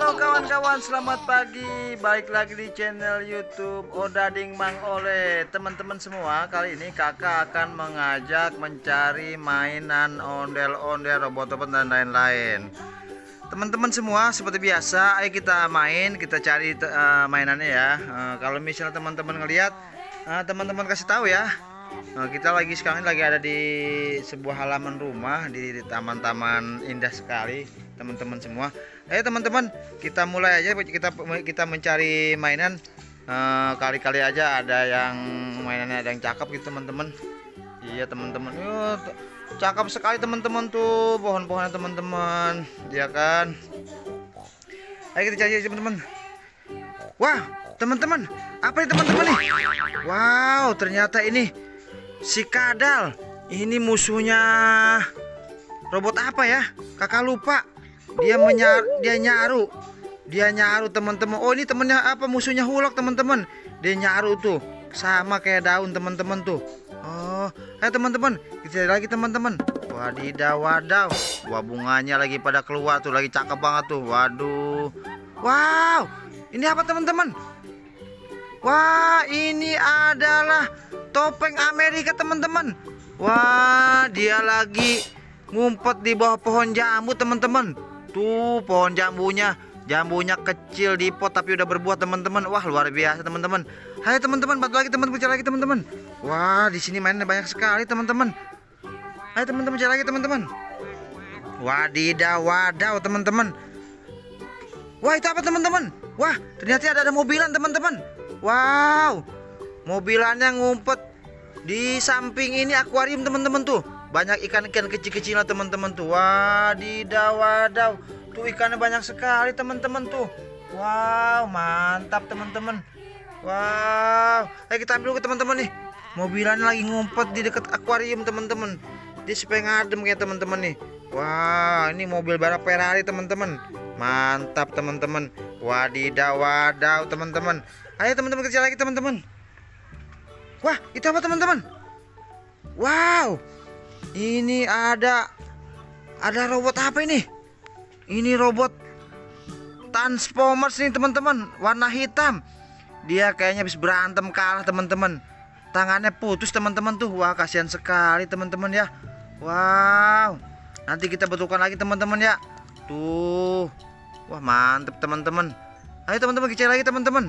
Halo kawan-kawan, selamat pagi. Balik lagi di channel YouTube Odading Mang Oleh. Teman-teman semua, kali ini kakak akan mengajak mencari mainan ondel-ondel, robot-robot dan lain-lain. Teman-teman semua, seperti biasa, ayo kita main, kita cari mainannya ya. Kalau misalnya teman-teman ngelihat, teman-teman kasih tahu ya. Kita sekarang lagi ada di sebuah halaman rumah di taman-taman indah sekali, teman-teman semua. Ayo teman-teman, kita mulai aja. Kita mencari mainan. Kali-kali aja ada yang mainannya ada yang cakep gitu teman-teman. Iya teman-teman, cakep sekali teman-teman tuh pohon-pohonnya teman-teman, ya kan. Ayo kita cari teman-teman. Wah teman-teman, apa ini teman-teman nih? Wow, ternyata ini si Kadal. Ini musuhnya robot apa ya? Kakak lupa. Dia nyaru teman-teman. Oh, ini temennya apa? Musuhnya Hulk teman-teman. Dia nyaru tuh, sama kayak daun teman-teman tuh. Oh, ayo teman-teman, kita cari lagi teman-teman. Wadidaw wadaw. Wah, bunganya lagi pada keluar tuh, lagi cakep banget tuh. Waduh. Wow, ini apa teman-teman? Wah, ini adalah topeng Amerika teman-teman. Wah, dia lagi ngumpet di bawah pohon jambu teman-teman. Tuh pohon jambunya kecil di pot tapi udah berbuah teman-teman. Wah, luar biasa teman-teman. Ayo teman-teman, bantu lagi teman-teman, cari lagi teman-teman. Wah, di sini mainnya banyak sekali teman-teman. Ayo teman-teman, cari lagi teman-teman. Wadidaw wadaw teman-teman. Wah, itu apa teman-teman? Wah, ternyata ada mobilan teman-teman. Wow, mobilannya ngumpet di samping ini akuarium teman-teman tuh. Banyak ikan-ikan kecil-kecilan teman-teman tuh. Wadidaw wadaw. Tuh ikannya banyak sekali teman-teman tuh. Wow, mantap teman-teman. Wow, ayo kita ambil ke teman-teman nih. Mobilannya lagi ngumpet di dekat akuarium teman-teman. Dia supaya ngadem kayak teman-teman nih. Wah, ini mobil balap Ferrari teman-teman. Mantap teman-teman. Wadidaw wadaw teman-teman. Ayo teman-teman, kecil lagi teman-teman. Wah, itu apa teman-teman? Wow, ini ada robot apa ini? Ini robot Transformers nih teman-teman, warna hitam. Dia kayaknya habis berantem kalah teman-teman. Tangannya putus teman-teman tuh. Wah, kasihan sekali teman-teman ya. Wow, nanti kita betulkan lagi teman-teman ya. Tuh, wah mantep teman-teman. Ayo teman-teman, kecil lagi teman-teman.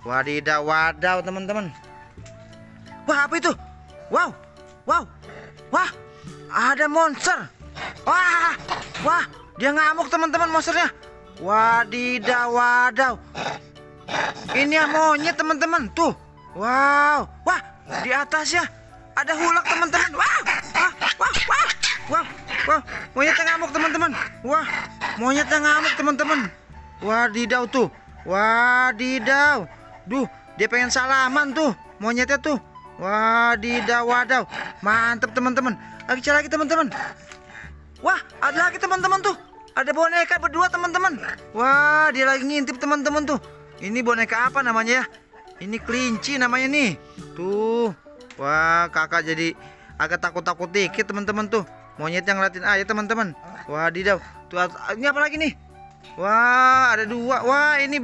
Wadidaw wadaw teman-teman. Wah, apa itu? Wow, wow, wah, ada monster. Wah, dia ngamuk teman-teman monsternya. Wadidaw wadaw. Ini ya monyet teman-teman tuh. Wow, wah, di atasnya ada Hulk teman-teman. Wah, monyetnya ngamuk teman-teman. Wah, monyetnya ngamuk teman-teman. Wadidaw tuh. Wadidaw. Duh, dia pengen salaman tuh monyetnya tuh. Wadidaw wadaw. Mantap teman-teman. Lagi teman-teman. Wah, ada lagi teman-teman tuh. Ada boneka berdua teman-teman. Wah, dia lagi ngintip teman-teman tuh. Ini boneka apa namanya ya? Ini kelinci namanya nih. Tuh. Wah, kakak jadi agak takut-takut dikit teman-teman tuh. Monyetnya ngeliatin aja teman-teman. Wadidaw. Tuh, ini apa lagi nih? Wah, ada dua. Wah, ini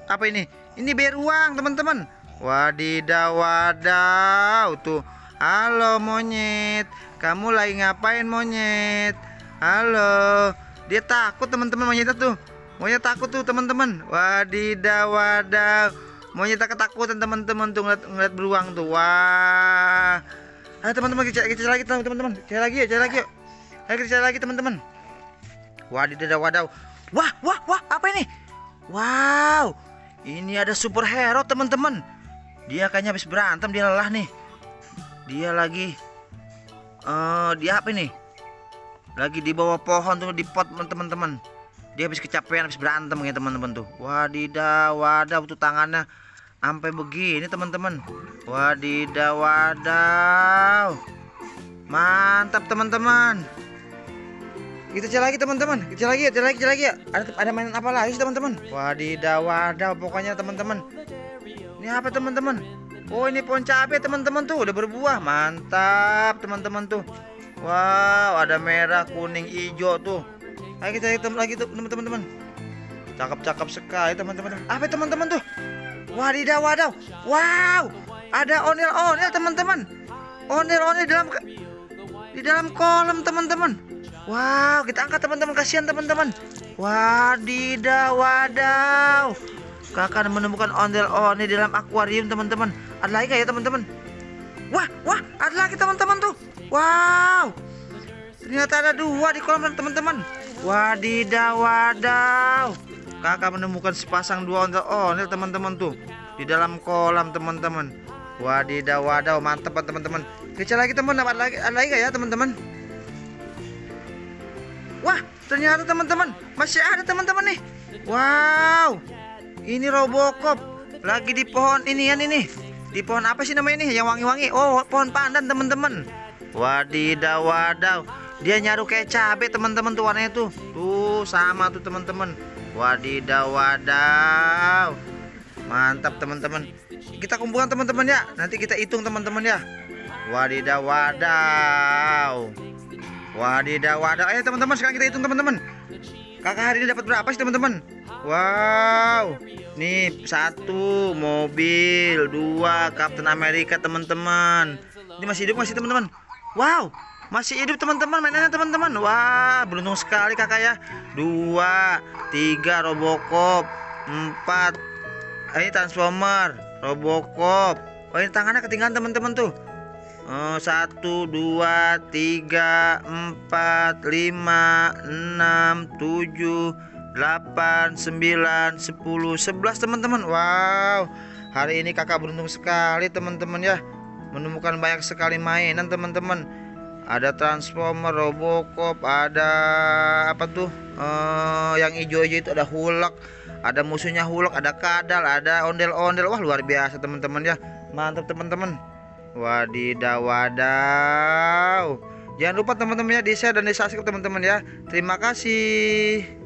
apa ini? Ini beruang teman-teman. Wadidaw wadaw tuh. Halo monyet, kamu lagi ngapain monyet? Halo. Dia takut teman-teman monyetnya tuh. Monyet takut tuh teman-teman. Wadidaw wadaw. Monyet ketakutan teman-teman tuh ngeliat beruang tuh. Wah. Ayo teman-teman, kita lagi teman-teman. Cari lagi yuk. Ayo kita cari lagi teman-teman. Wadidaw wadaw. Wah, apa ini? Wow, ini ada superhero teman-teman. Dia kayaknya habis berantem, dia lelah nih. Dia lagi dia apa ini? Lagi di bawah pohon tuh, di pot teman-teman. Dia habis kecapean, habis berantem ya teman-teman tuh. Wadidaw wadaw tuh, tangannya sampai begini teman-teman. Wadidaw wadaw. Mantap teman-teman. Kita cari lagi teman-teman. Cari lagi ya. Ada mainan apa lagi teman-teman? Wadidaw wadaw pokoknya teman-teman. Ini apa teman-teman? Oh, ini pohon cabai teman-teman tuh, udah berbuah. Mantap teman-teman tuh. Wow, ada merah, kuning, hijau tuh. Ayo kita hitam lagi tuh teman-teman. Cakep-cakep sekali teman-teman. Apa teman-teman tuh? Wadidaw, wadaw. Wow, ada ondel-ondel teman-teman. Ondel-ondel di dalam kolam teman-teman. Wow, kita angkat teman-teman, kasihan teman-teman. Wadidaw, wadaw. Kakak menemukan ondel-ondel di dalam akuarium teman-teman. Ada lagi nggak ya teman-teman? Wah, ada lagi teman-teman tuh. Wow, ternyata ada 2 di kolam teman-teman. Wadidaw, wadaw. Kakak menemukan sepasang 2 ondel-ondel teman-teman tuh di dalam kolam teman-teman. Wadidaw, wadaw, mantap teman-teman. Kecil lagi teman, ada lagi nggak ya teman-teman? Wah, ternyata teman-teman masih ada teman-teman nih. Wow, ini Robocop lagi di pohon ini. Di pohon apa sih namanya ini yang wangi-wangi? Oh, pohon pandan teman-teman. Wadidaw, wadaw. Dia nyaru kayak cabai teman-teman tuh warnanya tuh. Tuh sama tuh teman-teman. Wadidaw, wadaw. Mantap teman-teman. Kita kumpulkan teman-teman ya. Nanti kita hitung teman-teman ya. Wadidaw, wadaw. Wadidaw, wadaw. Ayo teman-teman, sekarang kita hitung teman-teman. Kakak hari ini dapat berapa sih teman-teman? Wow. Nih 1 mobil, 2 Captain America teman-teman. Ini masih hidup masih teman-teman. Wow, masih hidup teman-teman mainannya teman-teman. Wah, beruntung sekali kakak ya. 2, 3 Robocop, 4 ini Transformer, Robocop. Oh, ini tangannya ketinggalan teman-teman tuh. 1, 2, 3, 4, 5, 6, 7, 8, 9, 10, 11 teman-teman. Wow, hari ini kakak beruntung sekali teman-teman ya. Menemukan banyak sekali mainan teman-teman. Ada Transformer, Robocop, ada apa tuh? Yang hijau-hijau itu ada Hulk, ada musuhnya Hulk, ada kadal, ada ondel-ondel. Wah, luar biasa teman-teman ya. Mantap teman-teman. Wadidaw, wadaw. Jangan lupa teman-teman ya di share dan di subscribe teman-teman ya. Terima kasih.